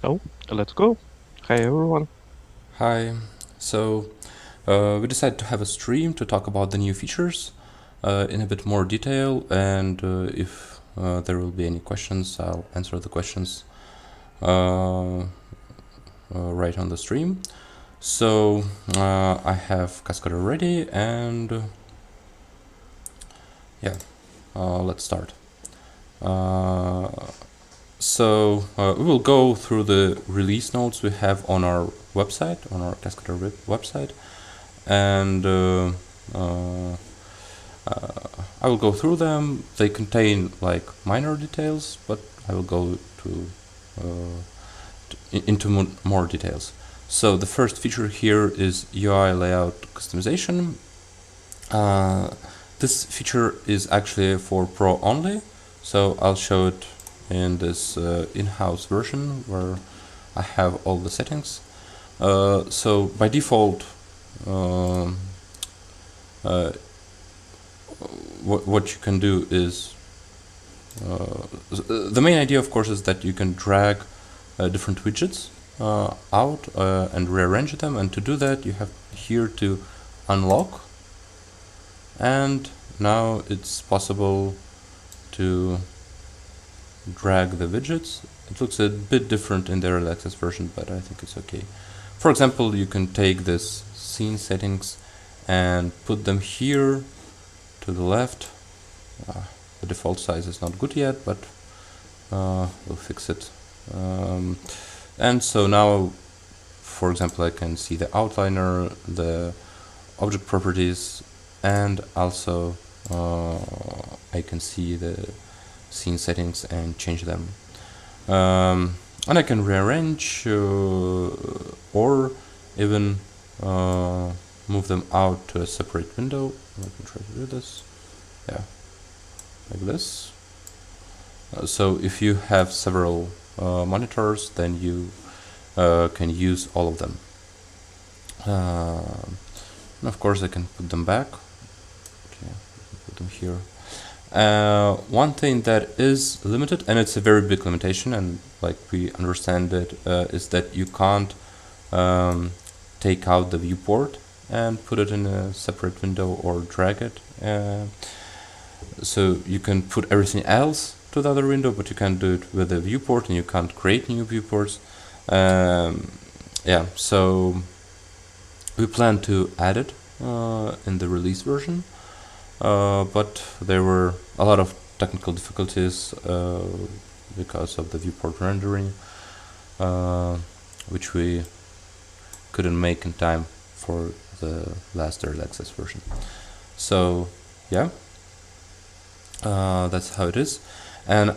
So let's go. Hi everyone. Hi. So we decided to have a stream to talk about the new features in a bit more detail, and if there will be any questions, I'll answer the questions right on the stream. So I have Cascada ready, and yeah, let's start. Uh, we will go through the release notes we have on our website, on our Cascada website, and I will go through them. They contain like minor details, but I will go into more details. So the first feature here is UI layout customization. This feature is actually for Pro only, so I'll show it in this in-house version where I have all the settings. So by default, um, uh, what you can do is the main idea, of course, is that you can drag different widgets out and rearrange them, and to do that you have here to unlock, and now it's possible to drag the widgets. It looks a bit different in the early access version, but I think it's okay. For example, you can take this scene settings and put them here to the left. The default size is not good yet, but we'll fix it. And so now, for example, I can see the outliner, the object properties, and also I can see the scene settings and change them. And I can rearrange or even move them out to a separate window. Let me try to do this. Yeah, like this. So if you have several monitors, then you can use all of them. And of course I can put them back. Okay, put them here. One thing that is limited, and it's a very big limitation, and like we understand it, is that you can't take out the viewport and put it in a separate window or drag it. So you can put everything else to the other window, but you can't do it with a viewport, and you can't create new viewports. Yeah, so we plan to add it in the release version, but there were a lot of technical difficulties because of the viewport rendering, which we couldn't make in time for the last early access version. So yeah, that's how it is. And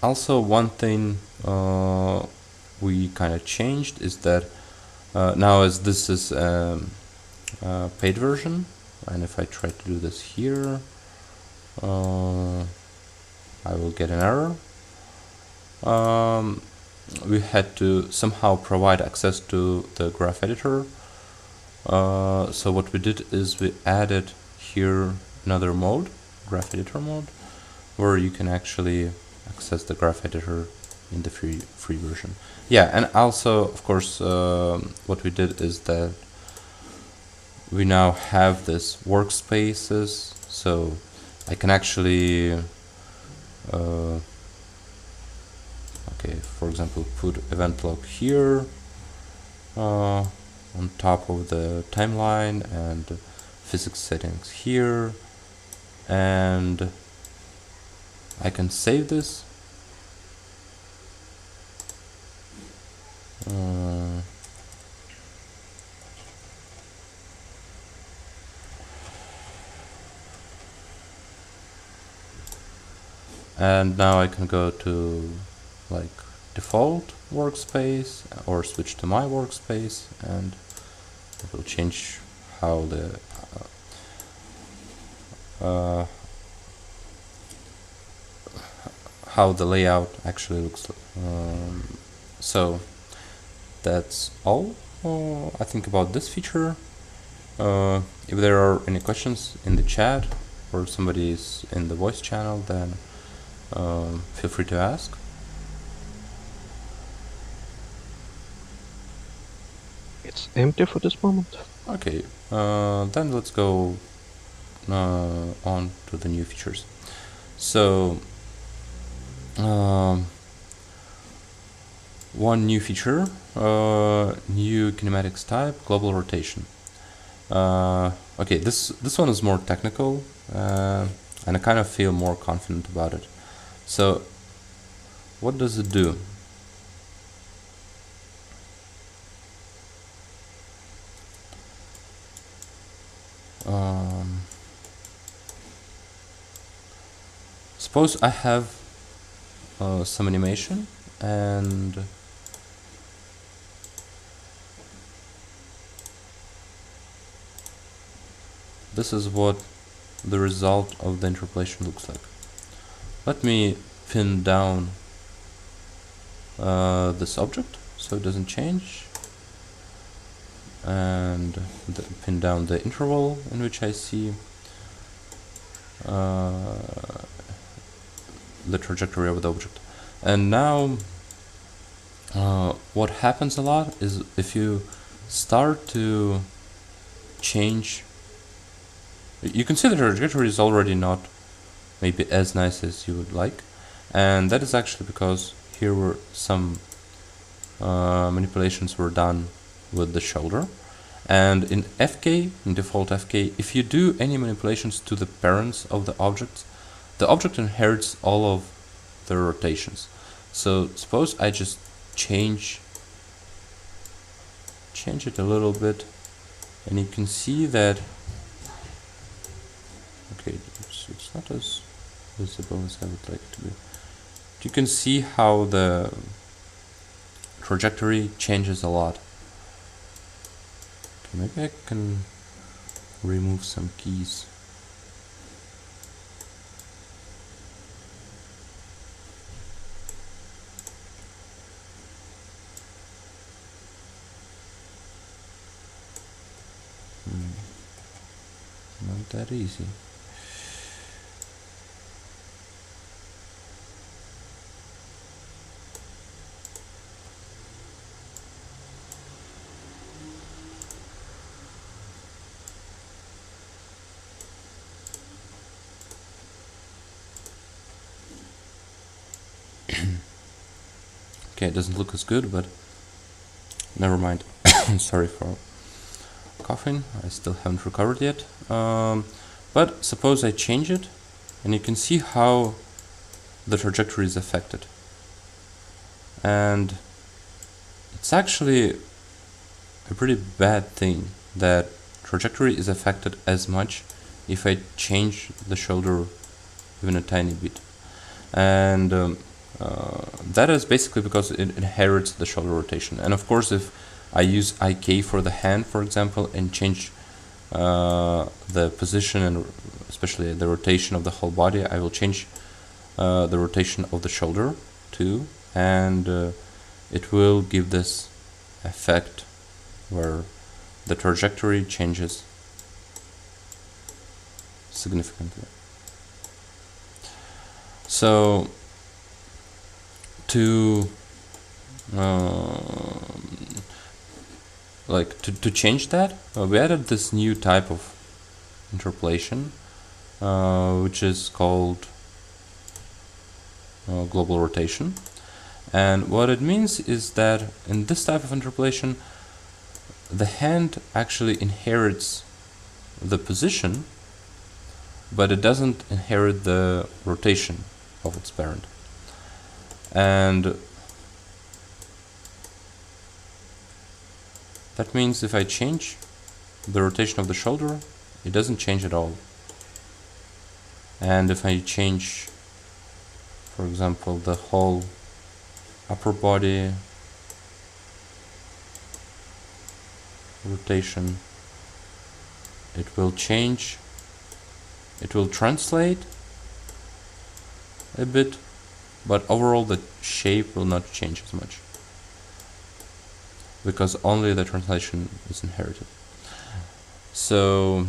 also one thing we kind of changed is that now, as this is a paid version, and if I try to do this here, I will get an error. We had to somehow provide access to the graph editor. So what we did is we added here another mode, graph editor mode, where you can actually access the graph editor in the free version. Yeah, and also, of course, what we did is that we now have this workspaces, so I can actually, okay, for example, put event log here on top of the timeline, and physics settings here, and I can save this. And now I can go to like default workspace or switch to my workspace, and it will change how the layout actually looks. So that's all I think about this feature. If there are any questions in the chat or somebody is in the voice channel, then feel free to ask. it's empty for this moment. Okay, then let's go on to the new features. So, one new feature, new kinematics type, global rotation. Okay, this one is more technical, and I kind of feel more confident about it. So, what does it do? Suppose I have some animation, and this is what the result of the interpolation looks like. Let me pin down this object so it doesn't change, and pin down the interval in which I see the trajectory of the object. And now what happens a lot is if you start to change, you can see the trajectory is already not maybe as nice as you would like, and that is actually because here were some manipulations were done with the shoulder. And in FK, in default FK, if you do any manipulations to the parents of the object inherits all of the rotations. So suppose I just change it a little bit, and you can see that, okay, it's not as visible as I would like it to be. You can see how the trajectory changes a lot. Okay, maybe I can remove some keys. Not that easy. Okay, it doesn't look as good, but never mind. Sorry for coughing, I still haven't recovered yet. But suppose I change it, and you can see how the trajectory is affected. And it's actually a pretty bad thing that trajectory is affected as much if I change the shoulder even a tiny bit. And that is basically because it inherits the shoulder rotation. And of course, if I use IK for the hand, for example, and change the position and especially the rotation of the whole body, I will change the rotation of the shoulder too, and it will give this effect where the trajectory changes significantly. So to change that, we added this new type of interpolation, which is called global rotation. And what it means is that in this type of interpolation, the hand actually inherits the position, but it doesn't inherit the rotation of its parent. And that means if I change the rotation of the shoulder, it doesn't change at all. And if I change, for example, the whole upper body rotation, it will change, it will translate a bit, but overall the shape will not change as much, because only the translation is inherited. So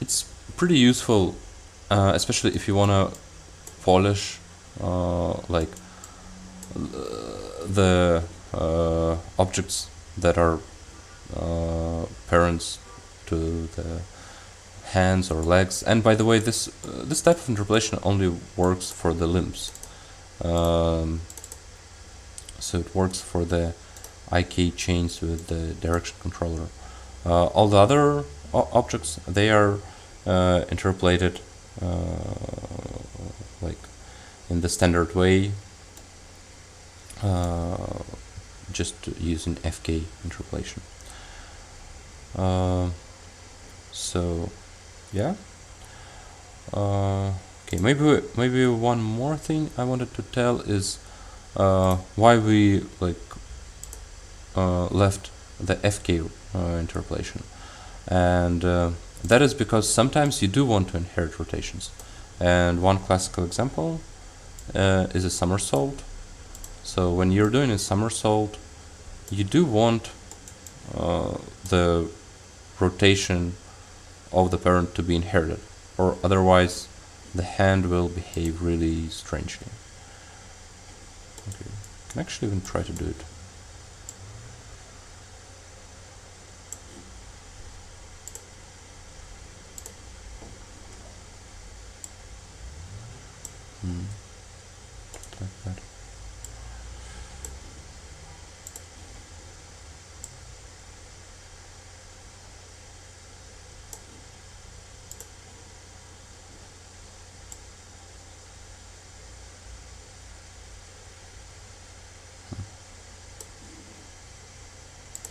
it's pretty useful, especially if you want to polish the objects that are parents to the hands or legs. And by the way, this type of interpolation only works for the limbs. So it works for the IK chains with the direction controller. All the other objects, they are interpolated like in the standard way, just using FK interpolation. So yeah. Okay, maybe one more thing I wanted to tell is why we left the FK interpolation, and that is because sometimes you do want to inherit rotations, and one classical example is a somersault. So when you're doing a somersault, you do want the rotation of the parent to be inherited, or otherwise the hand will behave really strangely. Okay, I can actually even try to do it. Like that.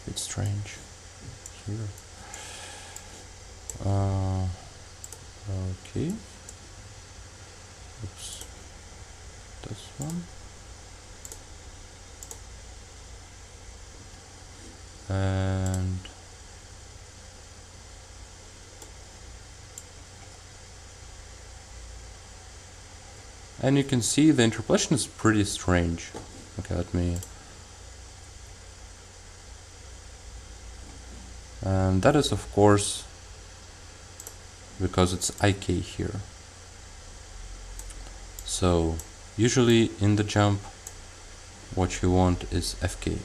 It's strange here. Okay. Oops. This one. And you can see the interpolation is pretty strange. Okay, let me. And that is, of course, because it's IK here. So usually in the jump, what you want is FK.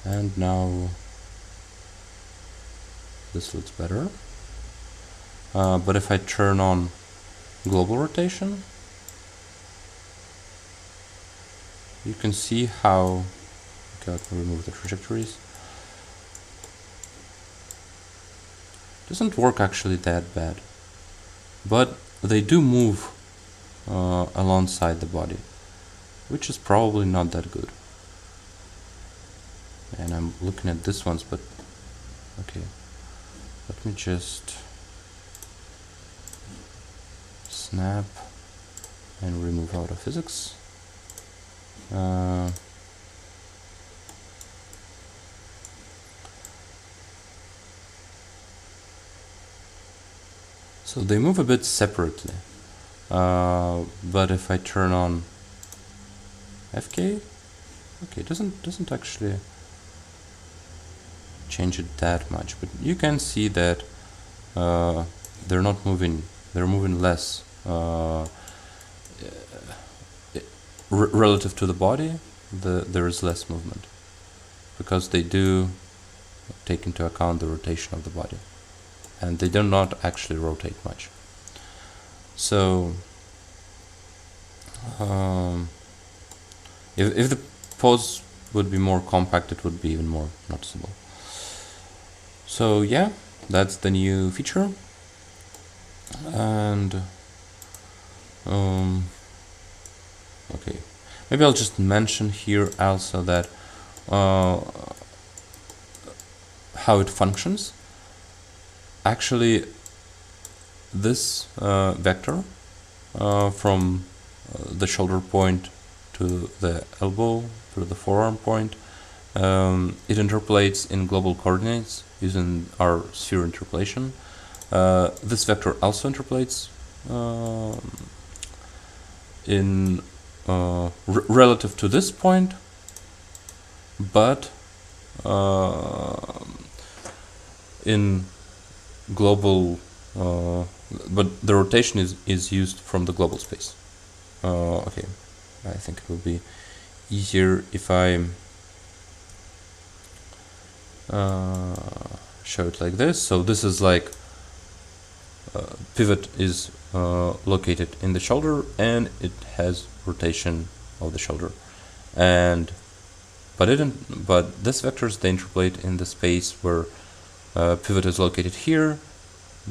And now this looks better. But if I turn on global rotation, you can see how. Okay, I can remove the trajectories. Doesn't work actually that bad, but they do move alongside the body, which is probably not that good. And I'm looking at this ones, but okay, let me just snap and remove AutoPhysics. So they move a bit separately, but if I turn on FK, okay, it doesn't actually change it that much, but you can see that they're not moving; they're moving less relative to the body. There is less movement because they do take into account the rotation of the body, and they do not actually rotate much. So if the pose would be more compact, it would be even more noticeable. So yeah, that's the new feature. And okay, maybe I'll just mention here also that how it functions. Actually, this vector from the shoulder point to the elbow to the forearm point, it interpolates in global coordinates using our sphere interpolation. This vector also interpolates in relative to this point, but in global, but the rotation is used from the global space. Okay, I think it will be easier if I show it like this. So this is like pivot is located in the shoulder, and it has rotation of the shoulder, and but this vectors, they interpolate in the space where pivot is located here,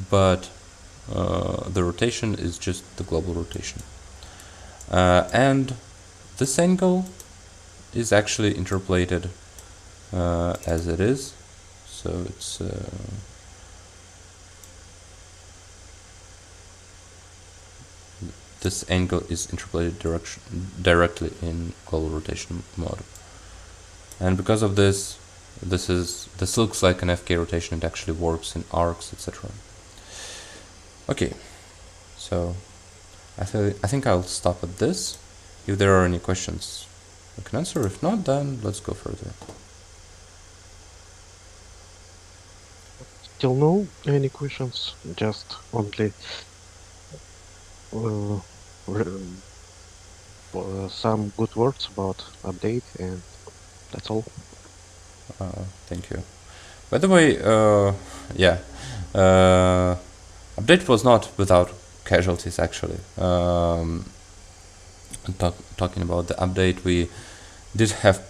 but the rotation is just the global rotation, and this angle is actually interpolated as it is. So it's this angle is interpolated directly in global rotation mode, and because of this, this looks like an FK rotation. It actually works in arcs, etc. Okay, so I think I'll stop at this. If there are any questions, I can answer. If not, then let's go further. Still no any questions? Just only some good words about update, and that's all. Thank you. By the way, yeah, update was not without casualties actually. Talking about the update, we did have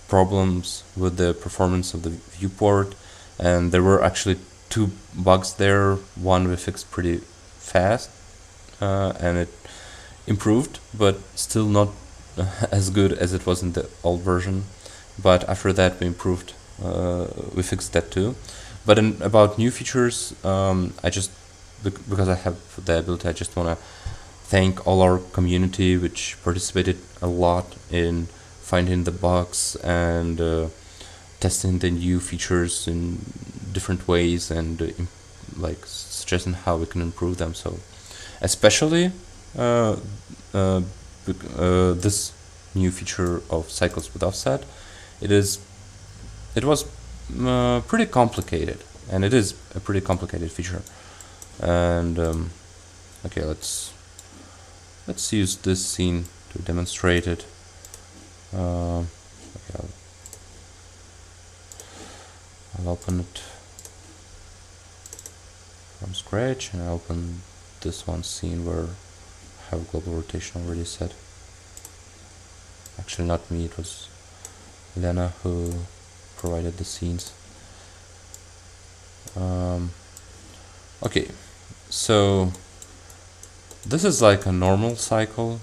problems with the performance of the viewport, and there were actually two bugs there. One we fixed pretty fast, and it improved, but still not as good as it was in the old version. But after that, we improved. We fixed that too. But about new features, I just because I have the ability, I just want to thank all our community, which participated a lot in finding the bugs and testing the new features in different ways, and like suggesting how we can improve them. So especially this new feature of cycles with offset, it was pretty complicated, and it is a pretty complicated feature. And okay, let's use this scene to demonstrate it. Okay, I'll open it from scratch, and I'll open this one scene where I have global rotation already set. Actually, not me, it was Lena who provided the scenes. Okay, so this is like a normal cycle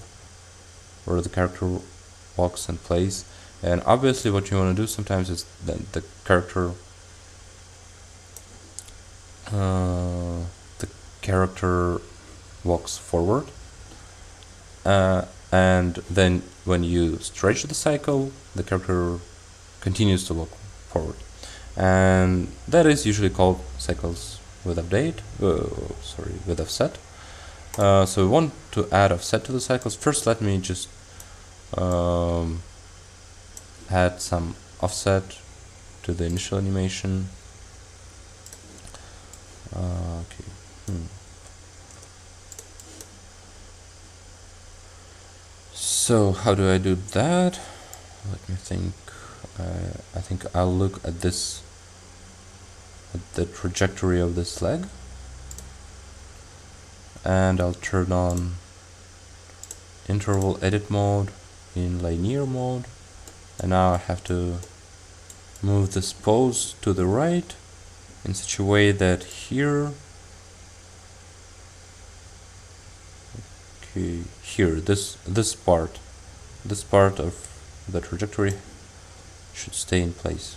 where the character walks in place, and obviously what you want to do sometimes is that the character walks forward, and then when you stretch the cycle, the character continues to walk forward, and that is usually called cycles with update. With offset. So we want to add offset to the cycles. First, let me just add some offset to the initial animation. Okay. So how do I do that? Let me think. I think I'll look at this, at the trajectory of this leg, and I'll turn on interval edit mode in linear mode, and now I have to move this pose to the right in such a way that here, okay, here, this part of the trajectory should stay in place.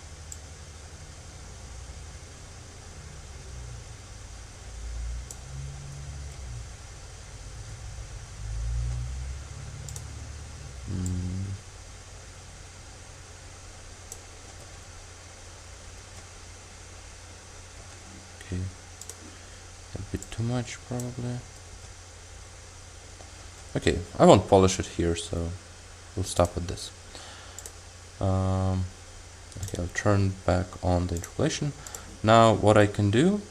Okay, a bit too much probably. Okay, I won't polish it here, so we'll stop with this. Okay, I'll turn back on the interpolation. Now what I can do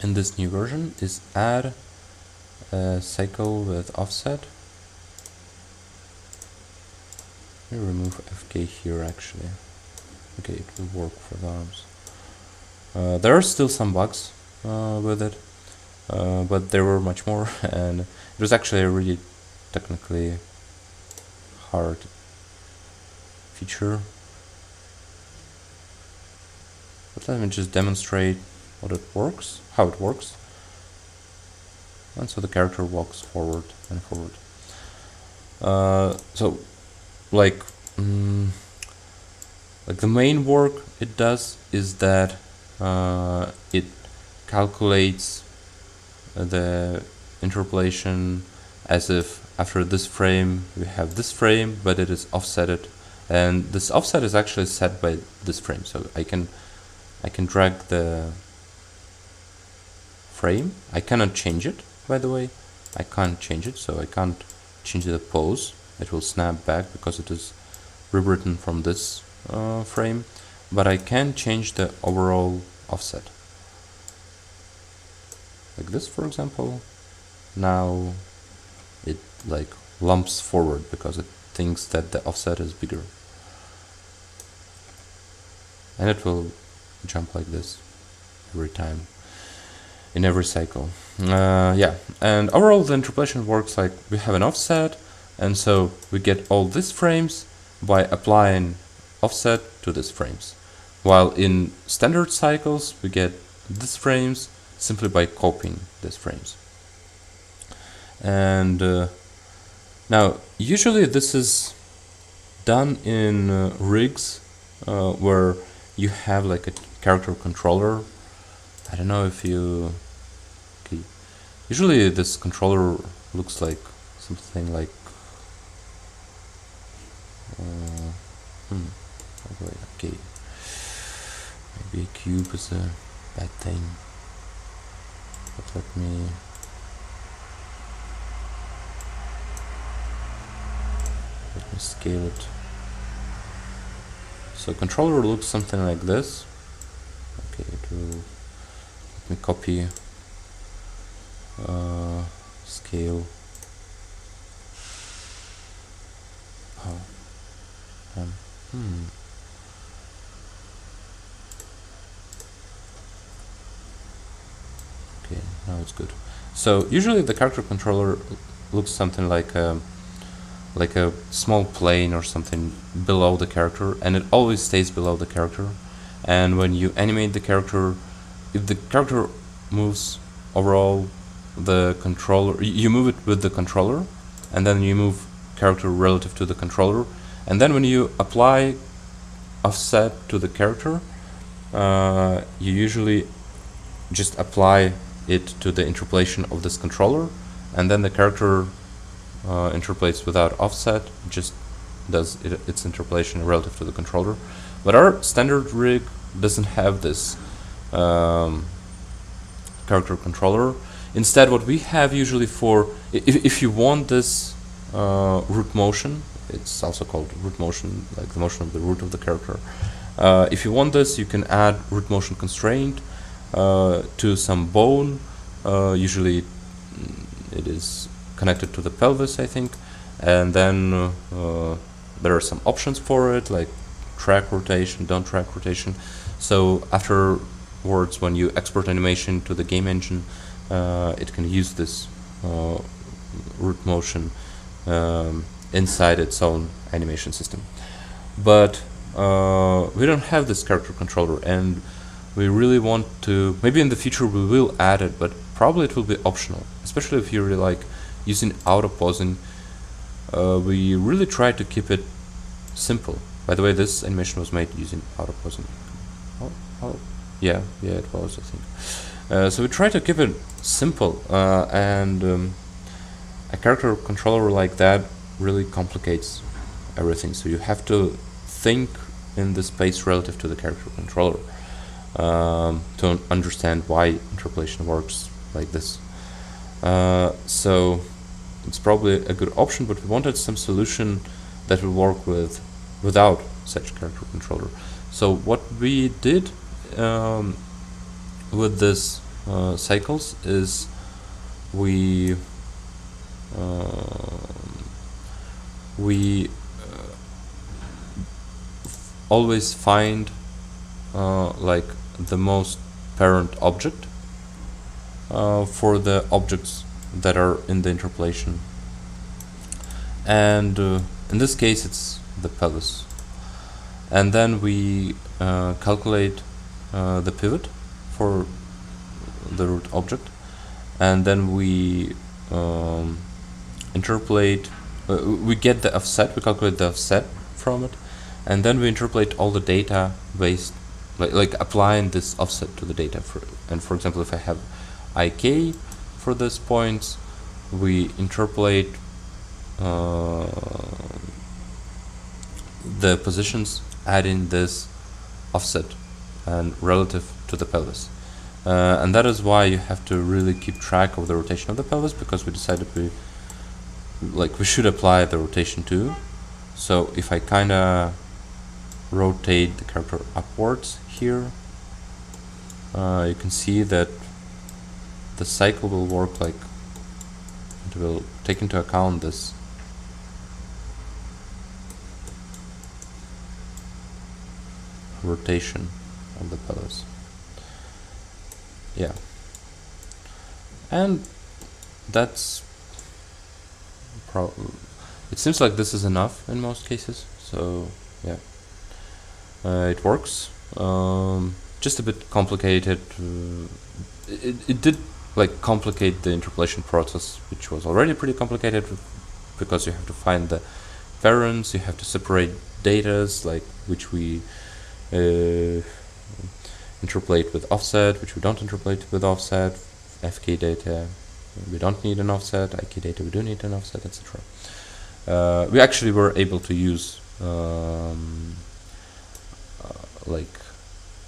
in this new version is add a cycle with offset Let me remove FK here actually. Okay, it will work for the arms. There are still some bugs with it, but there were much more, and it was actually a really technically hard feature. But let me just demonstrate what it works, how it works. And so the character walks forward and forward. So, like, like the main work it does is that it calculates the interpolation as if after this frame we have this frame, but it is offsetted, and this offset is actually set by this frame. So I can drag the frame. I cannot change it, by the way. I can't change it, so I can't change the pose. It will snap back because it is rewritten from this frame, but I can change the overall offset. Like this, for example. Now it like lumps forward because it thinks that the offset is bigger. And it will jump like this every time, in every cycle. Yeah, and overall the interpolation works like we have an offset, and so we get all these frames by applying offset to these frames. While in standard cycles, we get these frames simply by copying these frames. And now, usually this is done in rigs where you have like a character controller. I don't know if you... Okay. Usually this controller looks like something like... Okay. Maybe a cube is a bad thing. But let me scale it. So controller looks something like this. Okay, it will... Let me copy scale. Oh. Okay, now it's good. So usually the character controller looks something like a small plane or something below the character, and it always stays below the character. And when you animate the character, if the character moves overall, the controller, you move it with the controller, and then you move character relative to the controller, and then when you apply offset to the character, you usually just apply it to the interpolation of this controller, and then the character interpolates without offset, just does its interpolation relative to the controller. But our standard rig doesn't have this character controller. Instead, what we have usually for, if you want this root motion, it's also called root motion, like the motion of the root of the character. If you want this, you can add root motion constraint to some bone. Usually it is connected to the pelvis, I think, and then there are some options for it, like track rotation, don't track rotation. So afterwards, when you export animation to the game engine, it can use this root motion inside its own animation system. But we don't have this character controller, and we really want to, maybe in the future we will add it, but probably it will be optional, especially if you really like using AutoPosing. We really try to keep it simple. By the way, this animation was made using AutoPosing. Yeah, it was, I think. So we try to keep it simple, and a character controller like that really complicates everything. So you have to think in the space relative to the character controller to understand why interpolation works like this. So it's probably a good option, but we wanted some solution that will work without such character controller. So what we did with this cycles is we always find like the most parent object for the objects that are in the interpolation. And in this case it's the pelvis. And then we calculate the pivot for the root object, and then we interpolate, we get the offset, we calculate the offset from it, and then we interpolate all the data based, like applying this offset to the data. And for example, if I have ik for this points, we interpolate the positions adding this offset and relative to the pelvis. And that is why you have to really keep track of the rotation of the pelvis, because we decided we should apply the rotation too. So if I kinda rotate the character upwards here, you can see that the cycle will work like it will take into account this rotation of the pelvis. Yeah, and that's it seems like this is enough in most cases. So yeah, it works. Just a bit complicated. It did like complicate the interpolation process, which was already pretty complicated, because you have to find the parents, you have to separate datas, like which we interpolate with offset, which we don't interpolate with offset, fk data we don't need an offset, ik data we do need an offset, etc. We actually were able to use like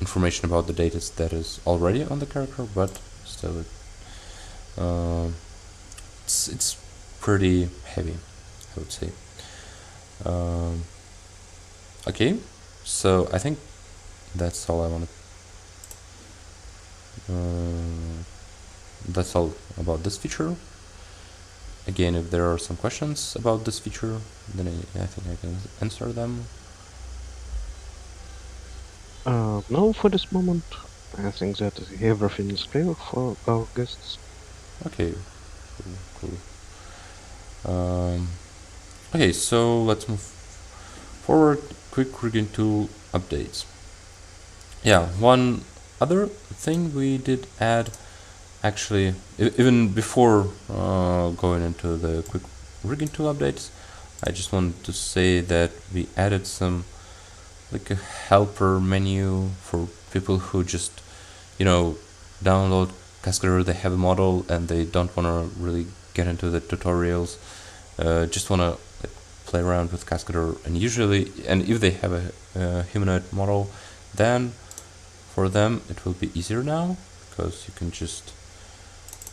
information about the data that is already on the character, but still it's pretty heavy, I would say. Okay, so I think that's all I wanted. That's all about this feature. Again, if there are some questions about this feature, then I think I can answer them. No, for this moment, I think that everything is clear for our guests. Okay, cool. Okay, so let's move forward. Quick rigging tool updates. Yeah, one other thing we did add, actually, even before going into the quick rigging tool updates, I just wanted to say that we added some like a helper menu for people who just, download Cascadeur, they have a model and they don't want to really get into the tutorials, just want to play around with Cascadeur. And usually, and if they have a humanoid model, then for them it will be easier now, because you can just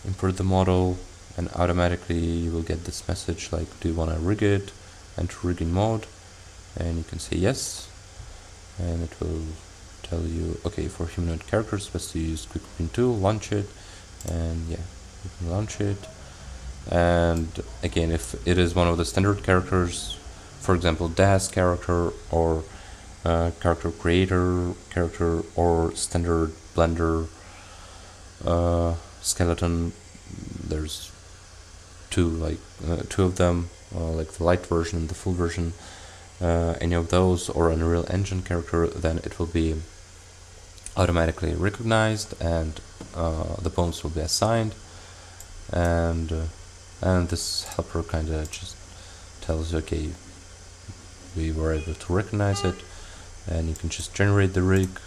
import the model and automatically you will get this message like, do you want to rig it, enter rigging mode, and you can say yes, and it will tell you, okay, for humanoid characters best to use quick rigging tool, launch it, and yeah, you can launch it. And again, if it is one of the standard characters, for example DAS character or character creator character or standard Blender skeleton, there's two of them, like the light version and the full version, any of those, or Unreal Engine character, then it will be automatically recognized and the bones will be assigned, and this helper kind of just tells you, okay, we were able to recognize it, and you can just generate the rig.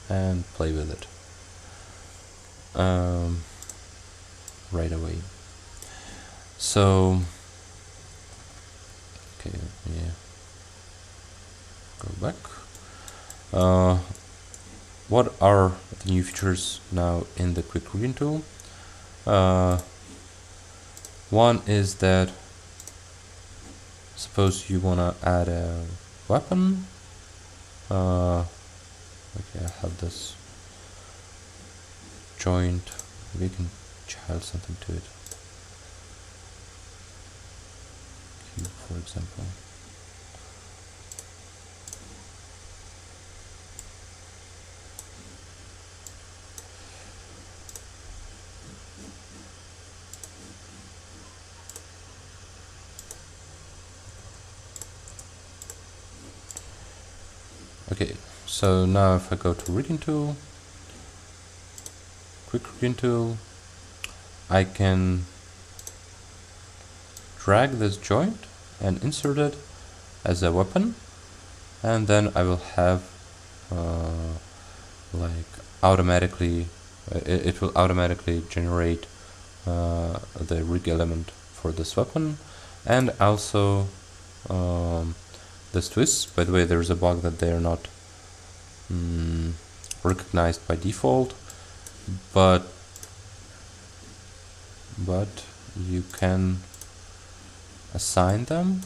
And play with it right away. So, okay, yeah, go back. What are the new features now in the quick rigging tool? One is that suppose you want to add a weapon. Okay, I have this joint, we can child something to it. for example. Okay, so now if I go to rigging tool, quick rigging tool, I can drag this joint and insert it as a weapon, and then I will have like automatically it will automatically generate the rig element for this weapon, and also this twist. By the way, there's a bug that they are not recognized by default, but you can assign them.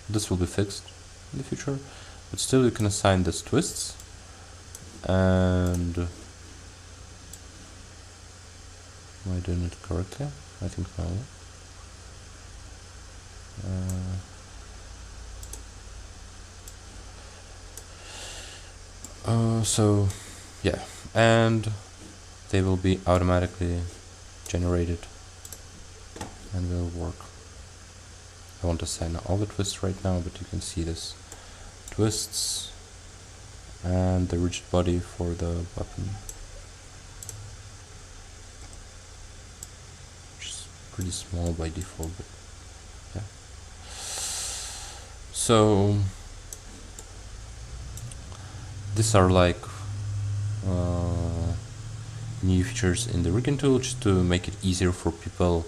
This will be fixed in the future, but still you can assign these twists. And am I doing it correctly? I think no. So yeah, and they will be automatically generated and will work. I won't assign all the twists right now, but you can see this twists and the rigid body for the weapon, which is pretty small by default, but yeah. So these are like new features in the rigging tool, just to make it easier for people,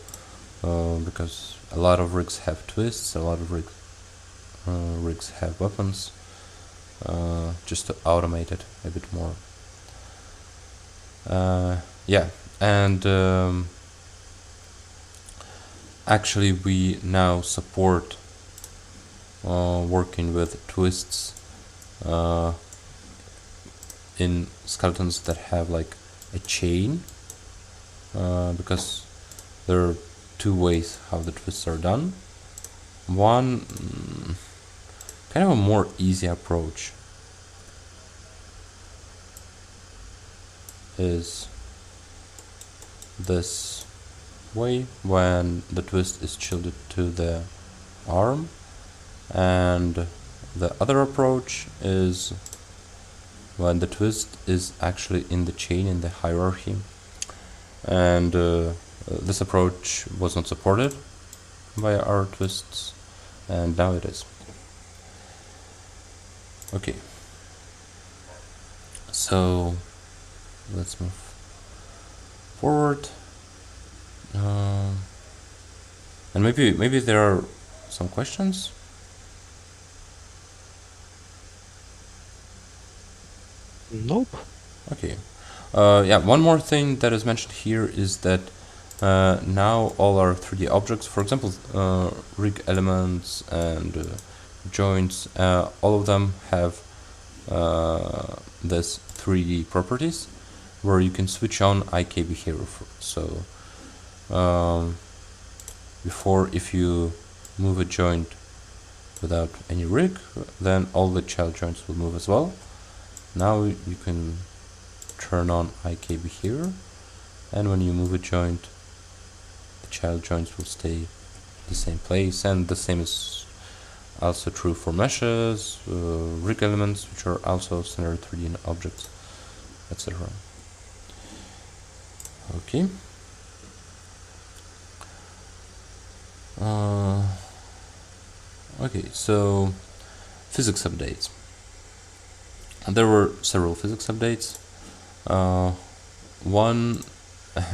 because a lot of rigs have twists, a lot of rigs have weapons, just to automate it a bit more. Yeah, and actually we now support working with twists in skeletons that have like a chain, because there are two ways how the twists are done. One, kind of a more easy approach, is this way, when the twist is shielded to the arm, and the other approach is when the twist is actually in the chain, in the hierarchy, and this approach was not supported by our twists, and now it is. Okay, so let's move forward, and maybe there are some questions. Nope. Okay. Yeah, one more thing that is mentioned here is that now all our 3D objects, for example, rig elements and joints, all of them have this 3D properties where you can switch on IK behavior. So before, if you move a joint without any rig, then all the child joints will move as well. Now you can turn on IK behavior, and when you move a joint, the child joints will stay the same place, and the same is also true for meshes, rig elements, which are also standard 3D objects, etc. Okay. Okay, so physics updates. There were several physics updates. One,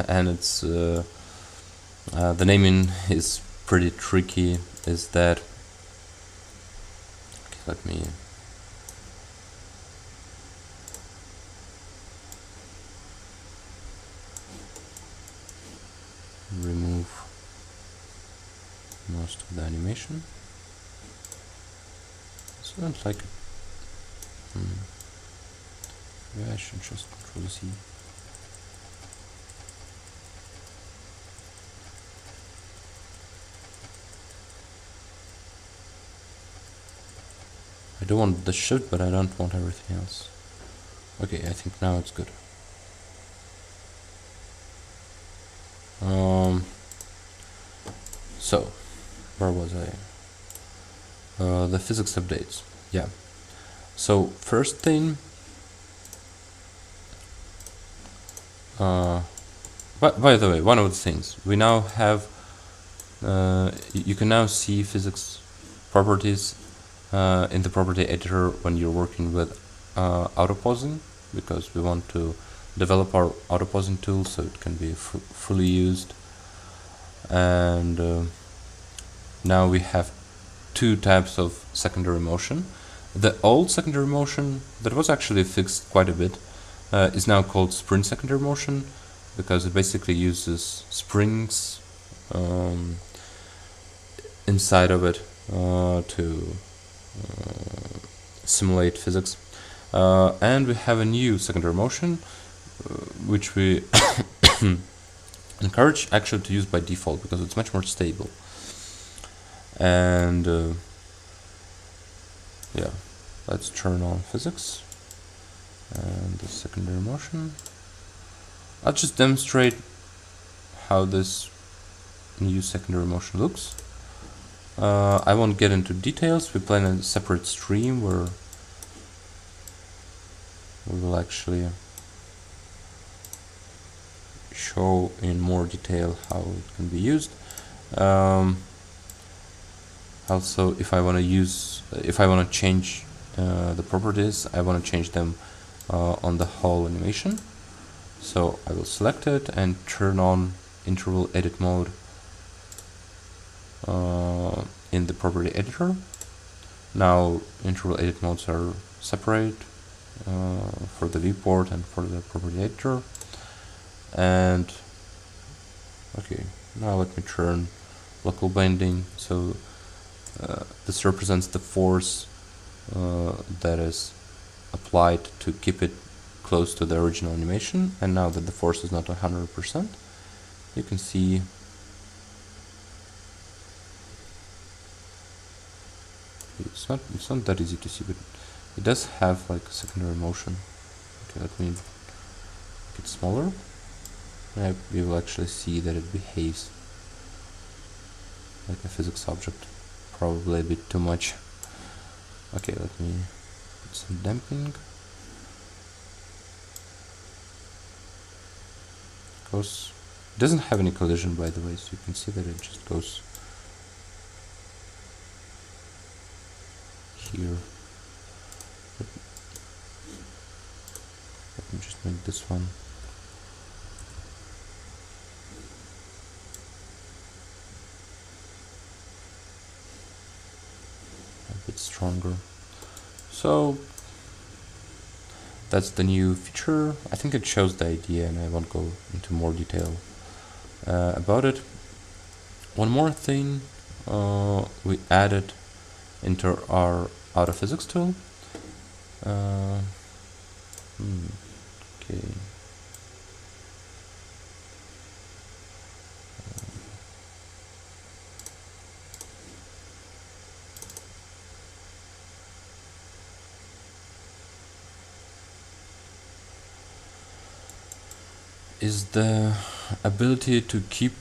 and it's the naming is pretty tricky, is that, okay, let me remove most of the animation. So I don't like it. Maybe I should just Control C. I don't want the shift, but I don't want everything else. Okay, I think now it's good. So, where was I? The physics updates. Yeah. So first thing, by the way, one of the things we now have, you can now see physics properties in the property editor when you're working with AutoPosing, because we want to develop our AutoPosing tool so it can be fully used. And now we have two types of secondary motion. The old secondary motion that was actually fixed quite a bit is now called spring secondary motion, because it basically uses springs inside of it to simulate physics. And we have a new secondary motion which we encourage actually to use by default because it's much more stable. And yeah, let's turn on physics and the secondary motion. I'll just demonstrate how this new secondary motion looks. I won't get into details. We plan a separate stream where we will actually show in more detail how it can be used. Also, if I want to change the properties, I want to change them on the whole animation. So I will select it and turn on interval edit mode in the property editor. Now interval edit modes are separate for the viewport and for the property editor. And okay, now let me turn local bending. So this represents the force that is applied to keep it close to the original animation. And now that the force is not 100%, you can see it's not that easy to see, but it does have like secondary motion. Okay, let me make it smaller. And we will actually see that it behaves like a physics object. Probably a bit too much. Okay, let me put some damping. Goes. It doesn't have any collision, by the way, so you can see that it just goes here. Let me just make this one a bit stronger. So that's the new feature. I think it shows the idea, and I won't go into more detail about it. One more thing we added into our AutoPhysics tool. Okay. Is the ability to keep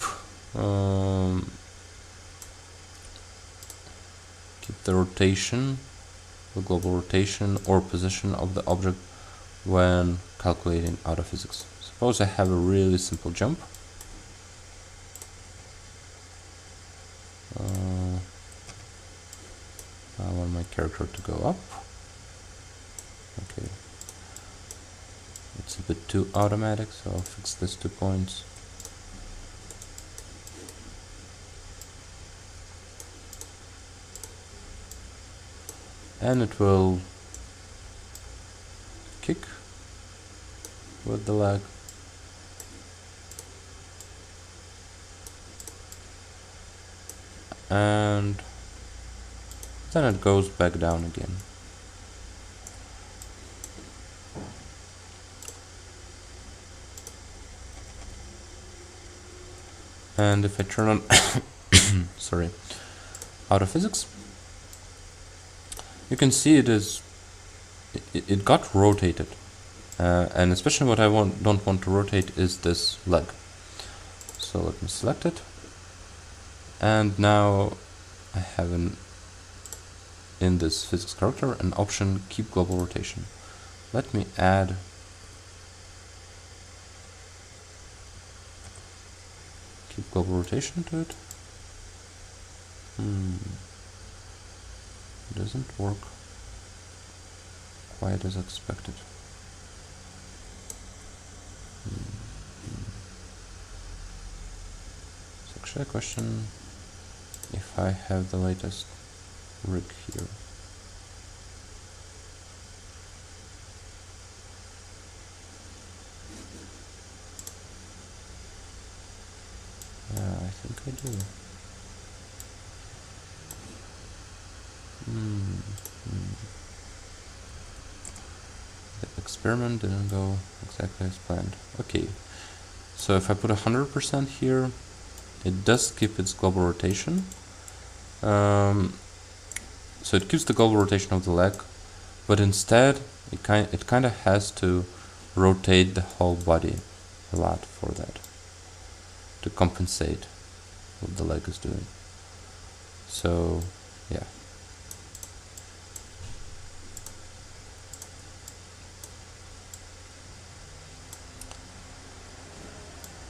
the rotation, the global rotation or position of the object when calculating AutoPhysics. Suppose I have a really simple jump. I want my character to go up. Okay. It's a bit too automatic, so I'll fix this 2 points. And it will kick with the leg. And then it goes back down again. And if I turn on, sorry, AutoPhysics, you can see it got rotated, and especially what I don't want to rotate is this leg. So let me select it, and now I have in this physics character an option keep global rotation. Let me add keep global rotation to it. Doesn't work quite as expected. It's actually a question if I have the latest rig here. I think I do. The experiment didn't go exactly as planned. Okay, so if I put 100% here, it does keep its global rotation. So it keeps the global rotation of the leg, but instead it kind of has to rotate the whole body a lot for that, to compensate what the leg is doing. So yeah.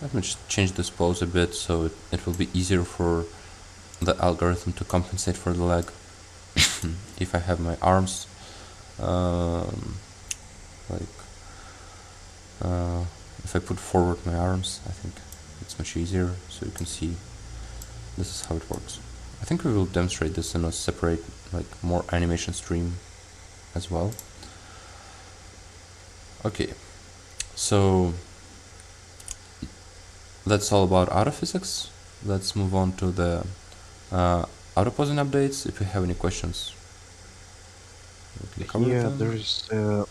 Let me just change this pose a bit so it will be easier for the algorithm to compensate for the leg. If I have my arms if I put forward my arms, I think it's much easier, so you can see this is how it works. I think we will demonstrate this in a separate, more animation stream as well. Okay, so that's all about AutoPhysics. Let's move on to the AutoPosing updates. If you have any questions, we can cover them. There is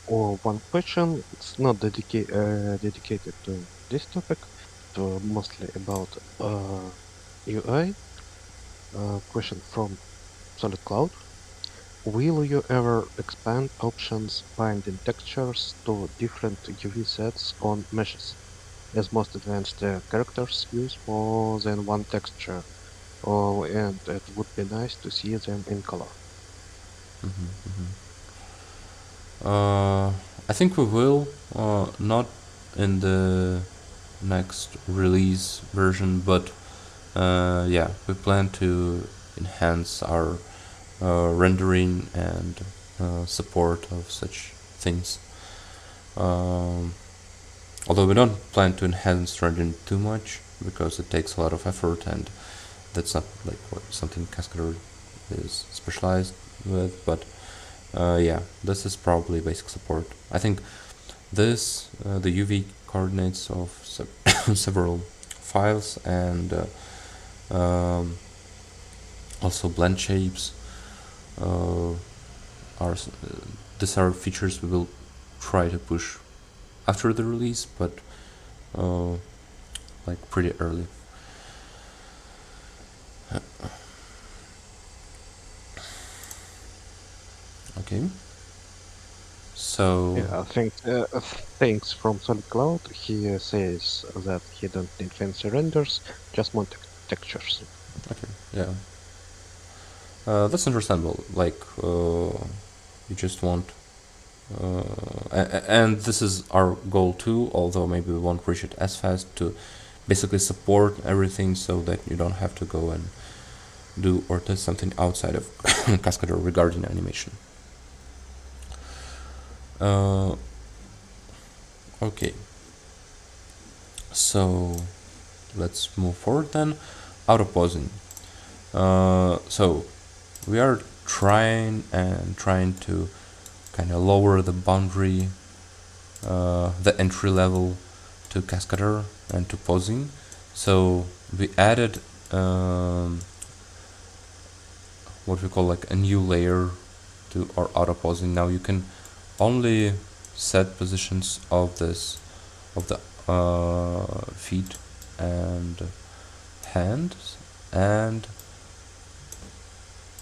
one question. It's not dedicated to this topic, but mostly about UI. Question from Solid Cloud. Will you ever expand options binding textures to different UV sets on meshes, as most advanced characters use more than one texture? Oh, and it would be nice to see them in color. I think we will, not in the next release version, but yeah, we plan to enhance our rendering and support of such things. Although we don't plan to enhance rendering too much because it takes a lot of effort, and that's not something Cascadeur is specialized with. But yeah, this is probably basic support. I think this the UV coordinates of several files and also blend shapes these are features we will try to push after the release, but pretty early. Okay. So Yeah, I think thanks from Solid Cloud. He says that he don't need fancy renders, just more textures. okay, yeah, that's understandable. You just want, and this is our goal too. Although maybe we won't reach it as fast, to basically support everything so that you don't have to go and do or test something outside of Cascadeur regarding animation. Okay, so let's move forward then. AutoPosing. So we are trying to kind of lower the boundary, the entry level to Cascadeur and to posing. So we added what we call a new layer to our AutoPosing. Now you can only set positions of the feet and hands, and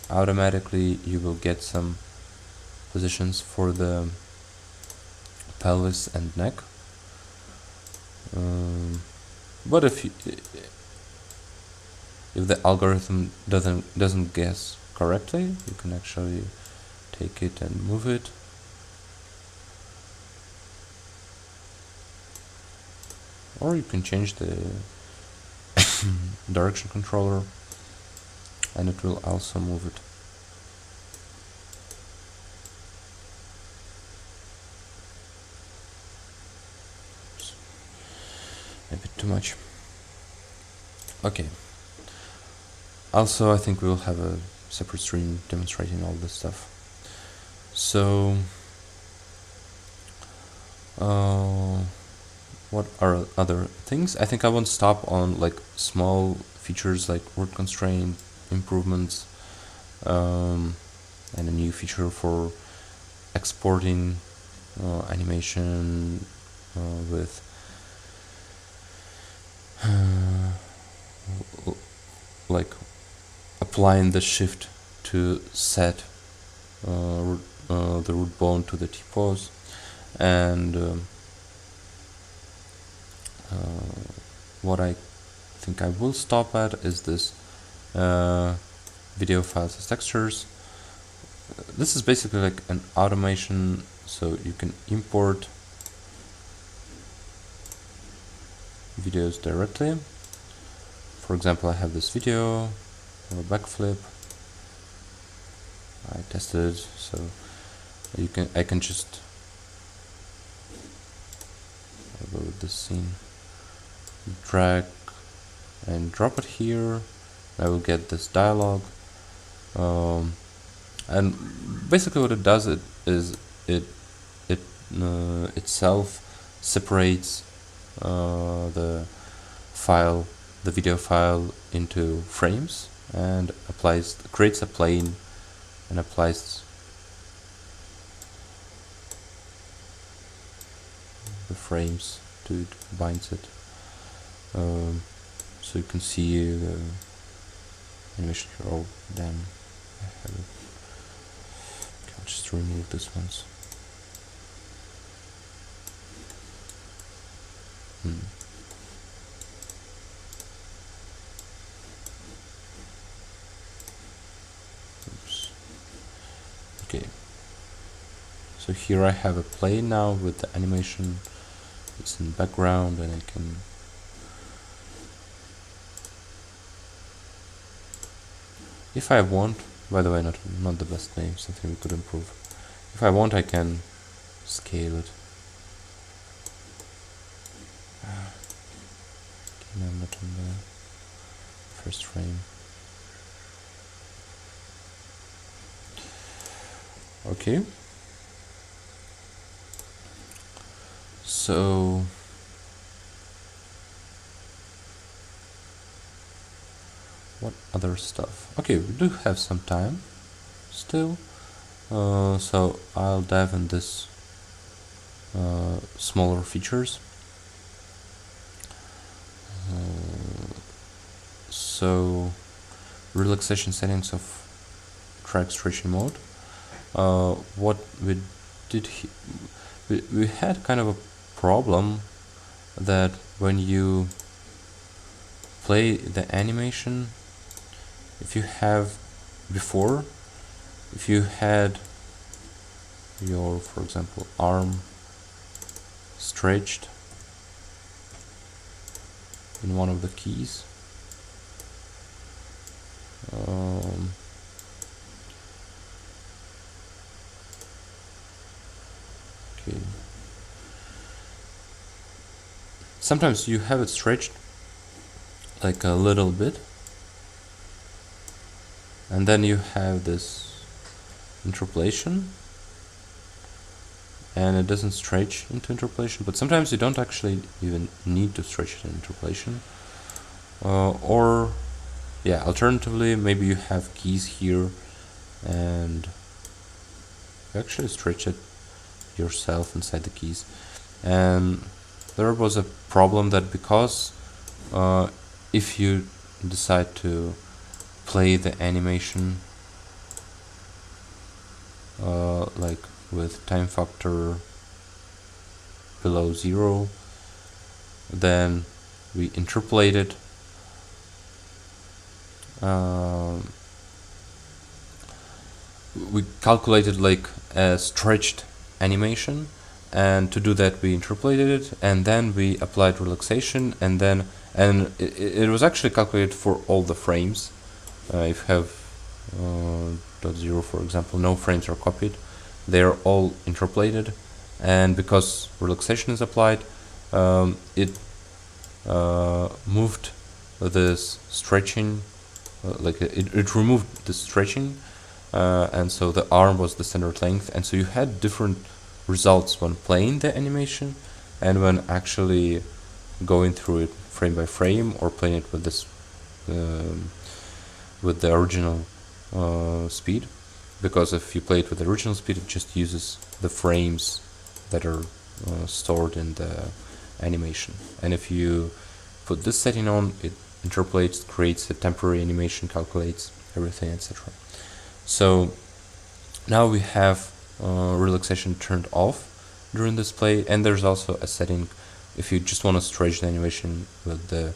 automatically you will get some positions for the pelvis and neck. But if the algorithm doesn't guess correctly, you can actually take it and move it. Or you can change the direction controller and it will also move it. A bit too much. Okay. Also, I think we'll have a separate stream demonstrating all this stuff. So, what are other things? I think I won't stop on like small features like word constraint improvements, and a new feature for exporting animation with like applying the shift to set the root bone to the T-pose, and what I think I will stop at is this video files as textures. This is basically like an automation, so you can import videos directly. For example, I have this video of a backflip. I tested it, so I can just go with this scene, drag and drop it here. I will get this dialogue, and basically what it does is it itself separates the video file into frames and creates a plane and applies the frames to it, binds it, so you can see the animation here. Oh damn, I'll just remove this once. Oops. Okay, so here I have a plane now with the animation. It's in the background, and I can if I want, by the way, not the best name, something we could improve. If I want, I can scale it. Okay, I'm not on the first frame. Okay. So what other stuff? Okay, we do have some time still, so I'll dive in this smaller features. So relaxation settings of track stretching mode. What we did we had kind of a problem that when you play the animation, if you had your, for example, arm stretched in one of the keys, okay, sometimes you have it stretched like a little bit, and then you have this interpolation, and it doesn't stretch into interpolation, but sometimes you don't actually even need to stretch it in interpolation. Or yeah, alternatively, maybe you have keys here and you actually stretch it yourself inside the keys. And there was a problem that because if you decide to play the animation like with time factor below 0. Then we interpolated we calculated like a stretched animation, and to do that we interpolated it, and then we applied relaxation, and it was actually calculated for all the frames. If you have dot zero, for example, no frames are copied, they are all interpolated, and because relaxation is applied, it moved this stretching, it removed the stretching, and so the arm was the standard length, and so you had different results when playing the animation and when actually going through it frame by frame or playing it with this with the original speed, because if you play it with the original speed, it just uses the frames that are stored in the animation, and if you put this setting on, it interpolates, creates a temporary animation, calculates everything, etc. So now we have relaxation turned off during this play, and there's also a setting if you just want to stretch the animation with the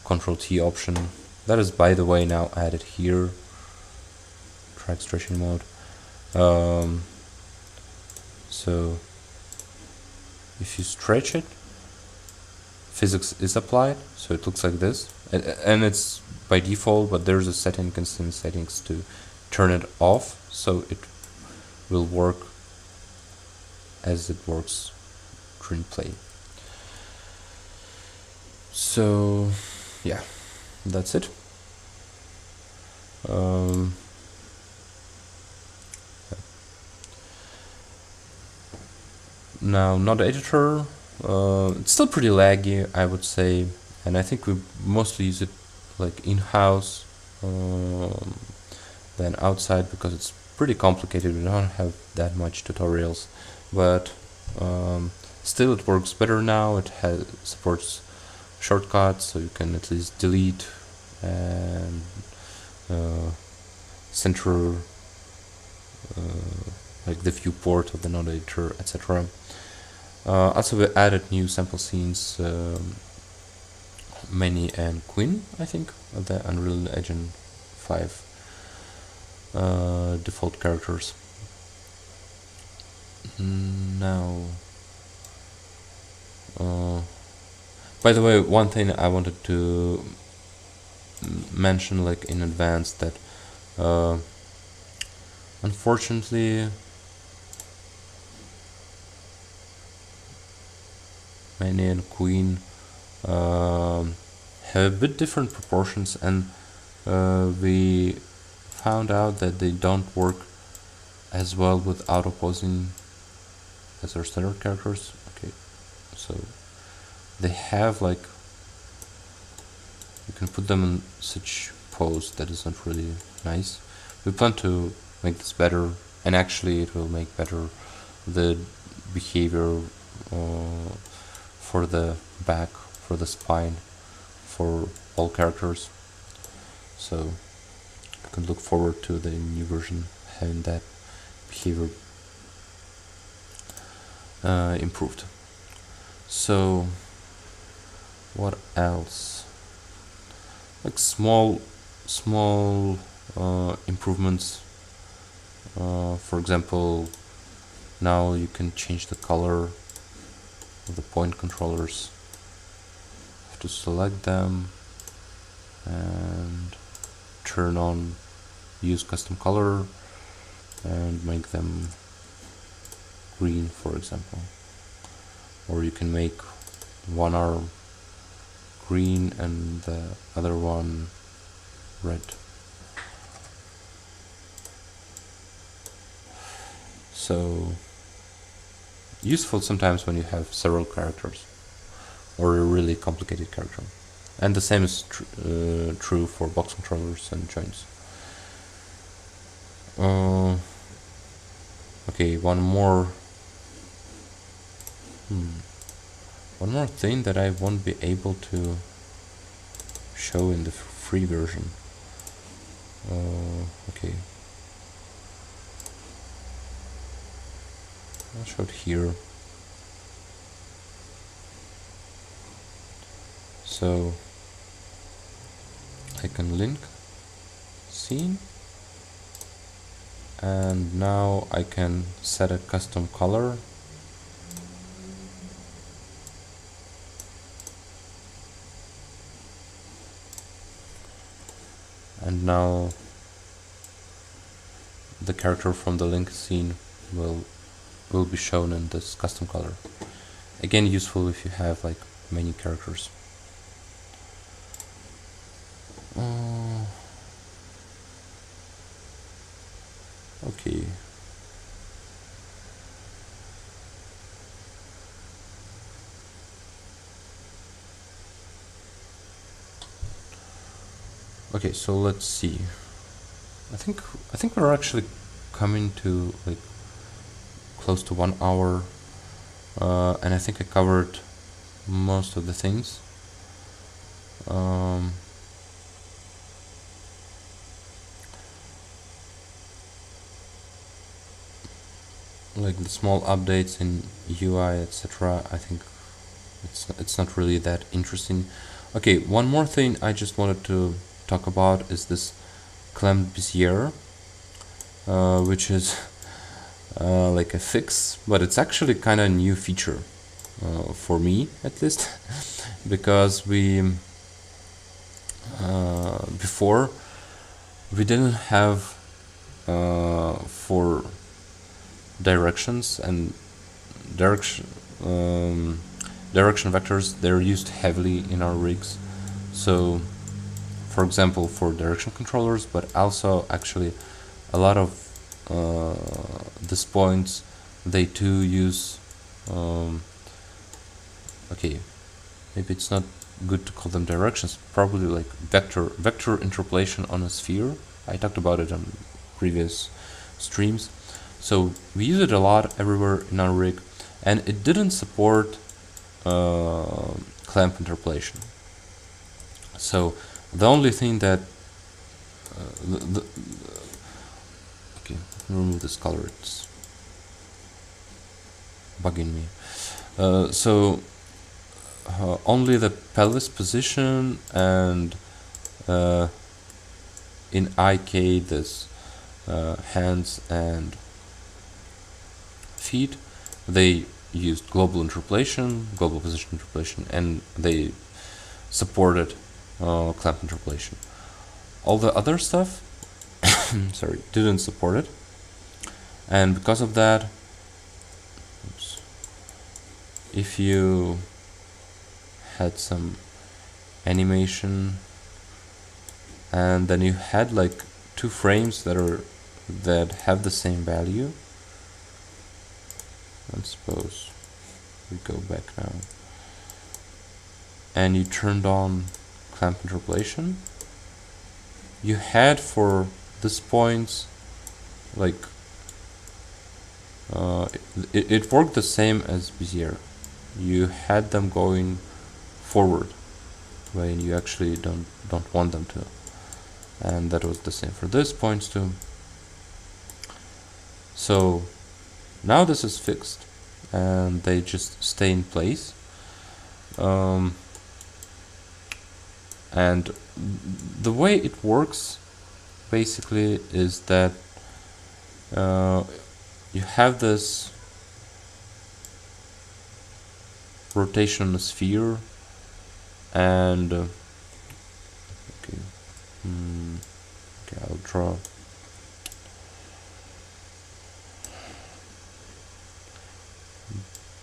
Ctrl T option. That is, by the way, now added here. Track stretching mode. So if you stretch it, physics is applied, so it looks like this, and it's by default, but there's a setting, constant settings, to turn it off, so it will work as it works during play. So yeah, that's it. Now, Node editor, it's still pretty laggy, I would say, and I think we mostly use it like in-house than outside, because it's pretty complicated. We don't have that much tutorials, but still it works better now. It supports shortcuts, so you can at least delete and center like the viewport of the node editor, etc. Also, we added new sample scenes, Manny and Queen, I think, of the Unreal Engine 5 default characters. Now, by the way, one thing I wanted to mention, like in advance, that unfortunately Manny and Queen have a bit different proportions, and we found out that they don't work as well with AutoPosing as our standard characters. Okay, so they have, like, you can put them in such pose that isn't really nice. We plan to make this better, and actually it will make better the behavior for the back, for the spine, for all characters. So you can look forward to the new version having that behavior improved. So what else? Like small improvements. For example, now you can change the color of the point controllers. You have to select them and turn on use custom color and make them green, for example. Or you can make one arm green and the other one red. So useful sometimes when you have several characters or a really complicated character. And the same is true for box controllers and joints. Okay, one more thing that I won't be able to show in the free version. Okay. I'll show it here. So I can link scene, and now I can set a custom color. And now the character from the link scene will be shown in this custom color. Again, useful if you have like many characters. Okay. Okay, so let's see. I think we're actually coming to like close to 1 hour, and I think I covered most of the things. Like the small updates in UI, etc. I think it's not really that interesting. Okay, one more thing I just wanted to talk about is this clamped Bezier, which is like a fix, but it's actually kind of a new feature for me at least, because we before we didn't have for directions and direction vectors. They're used heavily in our rigs, so for example for direction controllers, but also actually a lot of these points they too use okay, maybe it's not good to call them directions, probably like vector interpolation on a sphere. I talked about it on previous streams. So we use it a lot everywhere in our rig, and it didn't support clamp interpolation. So the only thing that okay, remove this color, it's bugging me. So only the pelvis position and in IK this hands and feet, they used global interpolation, global position interpolation, and they supported clamp interpolation. All the other stuff sorry, didn't support it, and because of that, if you had some animation and then you had like 2 frames that have the same value, and suppose we go back now and you turned on clamp interpolation, you had for this points like it worked the same as Bezier. You had them going forward when you actually don't want them to, and that was the same for this points too. So now this is fixed and they just stay in place, and the way it works basically is that you have this rotation on the sphere, and okay, I'll draw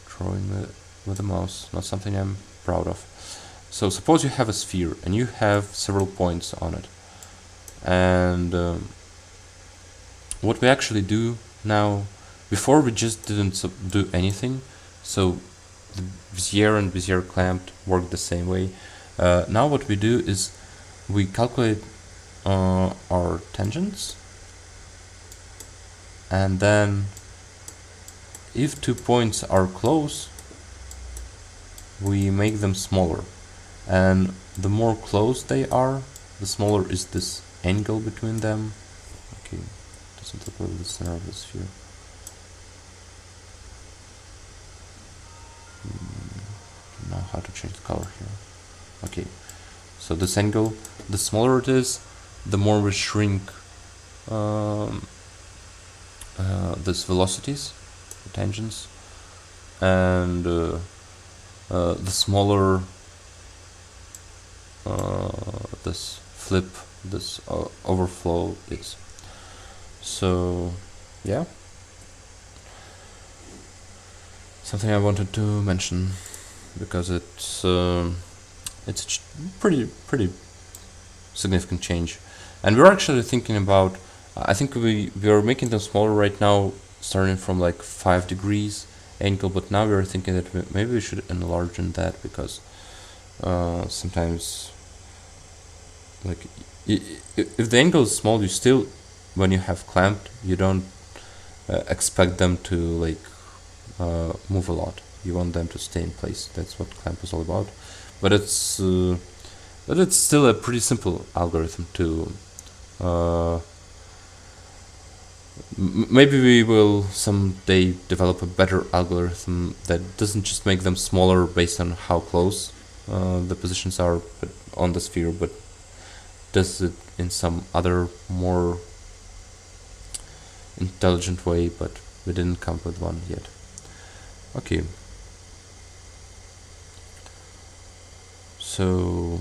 drawing with the mouse, not something I'm proud of. So suppose you have a sphere and you have several points on it, and what we actually do now, before we just didn't do anything, so the Bezier and Bezier clamped work the same way. Now what we do is we calculate our tangents, and then if 2 points are close, we make them smaller, and the more close they are, the smaller is this angle between them. Okay, doesn't look like the center of the sphere. how to change the color here. Okay, so this angle, the smaller it is, the more we shrink um, this velocities, the tangents, and the smaller this flip, this overflow is. So, yeah, something I wanted to mention because it's pretty significant change, and we're actually thinking about. I think we are making them smaller right now, starting from like 5 degrees angle, but now we are thinking that maybe we should enlarge in that because sometimes like if the angle is small, you still when you have clamped, you don't expect them to like move a lot. You want them to stay in place. That's what clamp is all about. But it's still a pretty simple algorithm to. Uh, Maybe we will someday develop a better algorithm that doesn't just make them smaller based on how close the positions are on the sphere, but does it in some other more intelligent way, but we didn't come up with one yet. Okay. So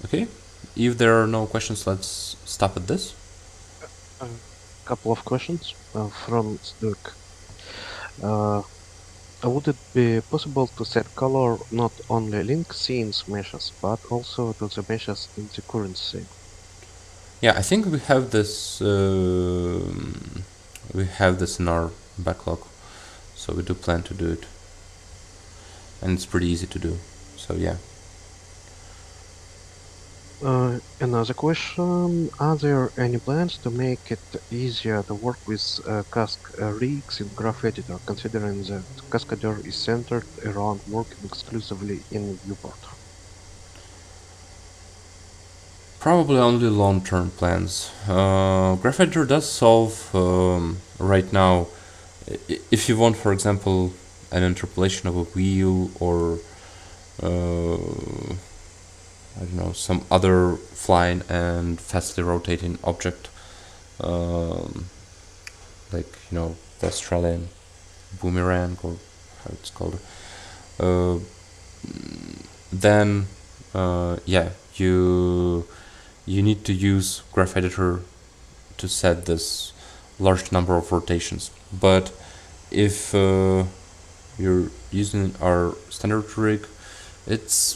okay, if there are no questions, let's stop at this. A couple of questions from Sturk. Would it be possible to set color not only link scenes meshes, but also to the meshes in the current scene? Yeah, I think we have this. We have this in our backlog, so we do plan to do it, and it's pretty easy to do. So yeah. Another question, are there any plans to make it easier to work with Cask rigs in Graph Editor, considering that Cascadeur is centered around working exclusively in viewport? Probably only long-term plans. Graph Editor does solve right now. If you want, for example, an interpolation of a wheel or I don't know, some other flying and fastly rotating object, um, like the Australian boomerang or how it's called. Uh, then yeah, you need to use Graph Editor to set this large number of rotations. But if you're using our standard rig, it's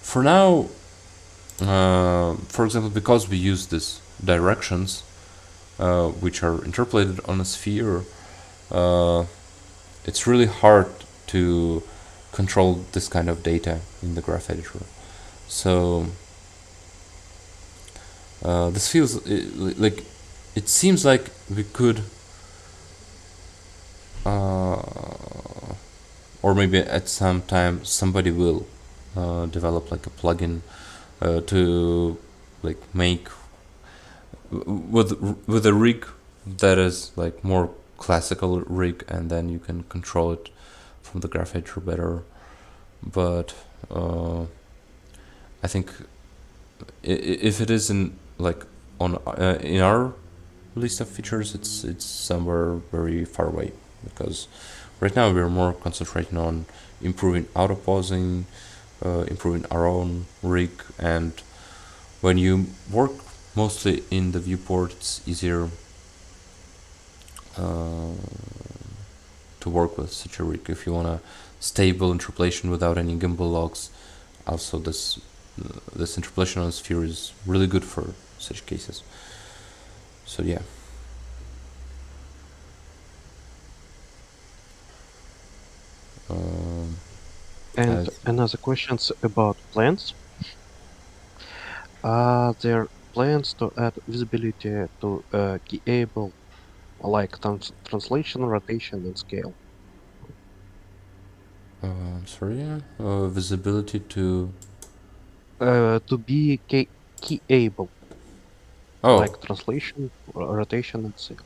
for now. For example, because we use these directions, which are interpolated on a sphere, it's really hard to control this kind of data in the graph editor. So this feels like it seems like we could, or maybe at some time somebody will develop like a plugin to like make with a rig that is like more classical rig, and then you can control it from the graph editor better. But I think if it isn't like on in our list of features, it's somewhere very far away, because right now we're more concentrating on improving AutoPosing, improving our own rig, and when you work mostly in the viewport, it's easier to work with such a rig. If you want a stable interpolation without any gimbal logs, also this interpolation on sphere is really good for such cases. So yeah. And another questions about plans. Are there plans to add visibility to keyable like translation, rotation, and scale? Sorry, visibility to. To be keyable, Oh, like translation, rotation, and scale.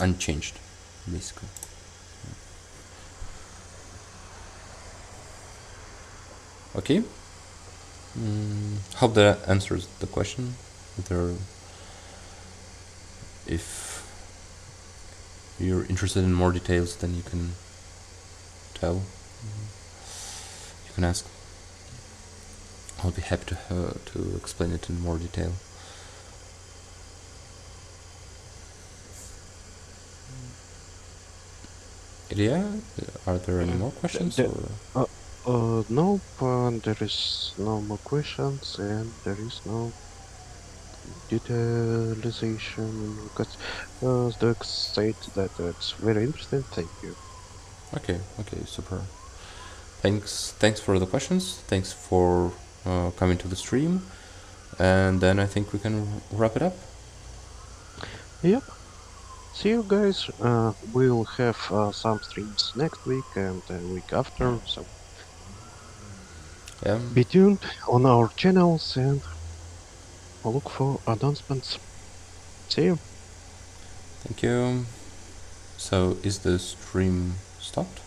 unchanged, basically. Okay. Hope that answers the question. If you're interested in more details, then you can tell. You can ask. I'll be happy to explain it in more detail. Yeah. Are there any more questions? Nope, there is no more questions and there is no detailization because Dirk said that it's very interesting. Thank you. Okay. Okay. Super. Thanks for the questions. Thanks for coming to the stream. And then I think we can wrap it up. Yep. See you guys. We'll have some streams next week and the week after. So Yeah. be tuned on our channels and look for announcements. See you. Thank you. So is the stream stopped?